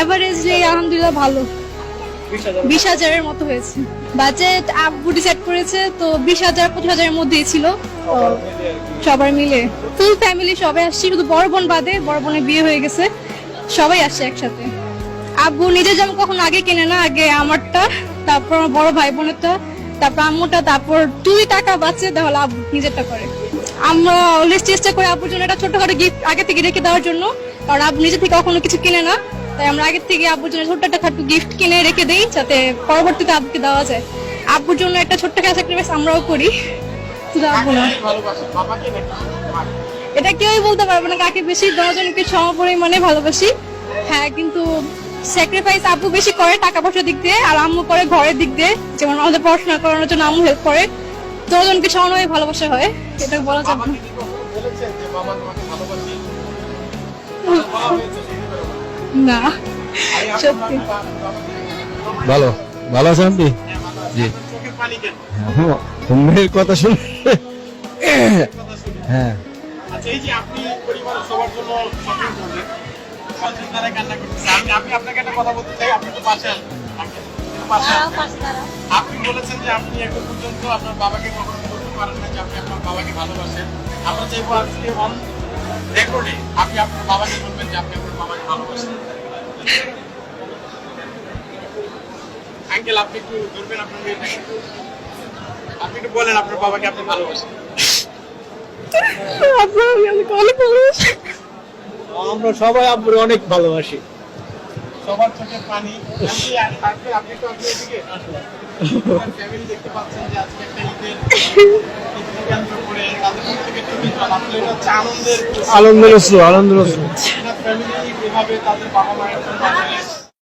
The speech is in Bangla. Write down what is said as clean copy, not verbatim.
এভারেজলি আলহামদুলিল্লাহ ভালো, 20,000-এর মতো হয়েছে। বাজেট আব্বু ডিসাইড করেছে, তো 20,000-25,000-এর মধ্যেই ছিল। সবার মিলে ফুল ফ্যামিলি সবাই আসছি, শুধু বড় বোন বাদে, বড় বোনের বিয়ে হয়ে গেছে, সবাই আসছে একসাথে। আব্বু নিজের জামা কখনো আগে কেনে না, আগে আমারটা, তারপর আমার বড় ভাই বোনেরটা, তারপর আম্মুটা, তারপর 2 টাকা বাঁচে তাহলে আব্বু নিজেরটা করে। আমরা অলওয়েজ চেষ্টা করি আব্বুর জন্য একটা ছোটখাটো গিফট আগে থেকে রেখে দেওয়ার জন্য, কারণ আব্বু নিজে থেকে কখনো কিছু কিনে না, তাই আমরা আগে থেকে আব্বুর জন্য ছোট্ট একটা খাটো গিফট কিনে রেখে দেই, যাতে পরবর্তীতে আব্বুকে দেওয়া যায়। আব্বুর জন্য একটা ছোট্ট একটা স্যাক্রিফাইস আমরাও করি, শুধু আব্বু না। এটা কেউই বলতে পারবে না কাকে বেশি, দুজনকে সমপরিমাণে ভালোবাসি। হ্যাঁ, কিন্তু স্যাক্রিফাইস আব্বু বেশি করে টাকা পয়সার দিক দিয়ে, আর আম্মু করে ঘরের দিক দিয়ে, যেমন আমাদের পড়াশোনা করানোর জন্য আম্মু হেল্প করে। দুজনকে সমানভাবে ভালোবাসা হয়, এটা বলা যাবে না। সত্যি ভালো ভালো আছেন আপনি? জি, ঘুমের কথা শুনে হ্যাঁ। আচ্ছা, এই যে আপনি পরিবারের সবার জন্য শপিং করলেন, সন্তানরা কান্না করতেছে, আমি আপনাকে একটা কথা বলতে চাই, আপনি তো পাশে আপনি বলেছেন যে আপনি এখন পর্যন্ত আপনার বাবাকে কখনো বলতে পারেন না যে আপনি আপনার বাবাকে ভালোবাসেন। আমরা চাইবো আজকে অন রেকর্ডে আপনি আপনার বাবাকে বলবেন যে আপনি আপনার বাবাকে ভালোবাসেন। আঙ্কেল, আপনি একটু ধরবেন আপনার মেয়েটাকে, আপনি একটু বলেন আপনার বাবাকে আপনি ভালোবাসেন। আমরা সবাই আব্বুরে অনেক ভালোবাসি। সবার চোখে পানি। আপনি তো আপনি এদিকে ফ্যামিলি দেখতে পাচ্ছেন যে আজকে একটা ঈদের কেন্দ্র করে তাদের থেকে টিভি আসলে এটা হচ্ছে আনন্দের অশ্রু। ফ্যামিলি এভাবে তাদের বাবা মায়ের জন্য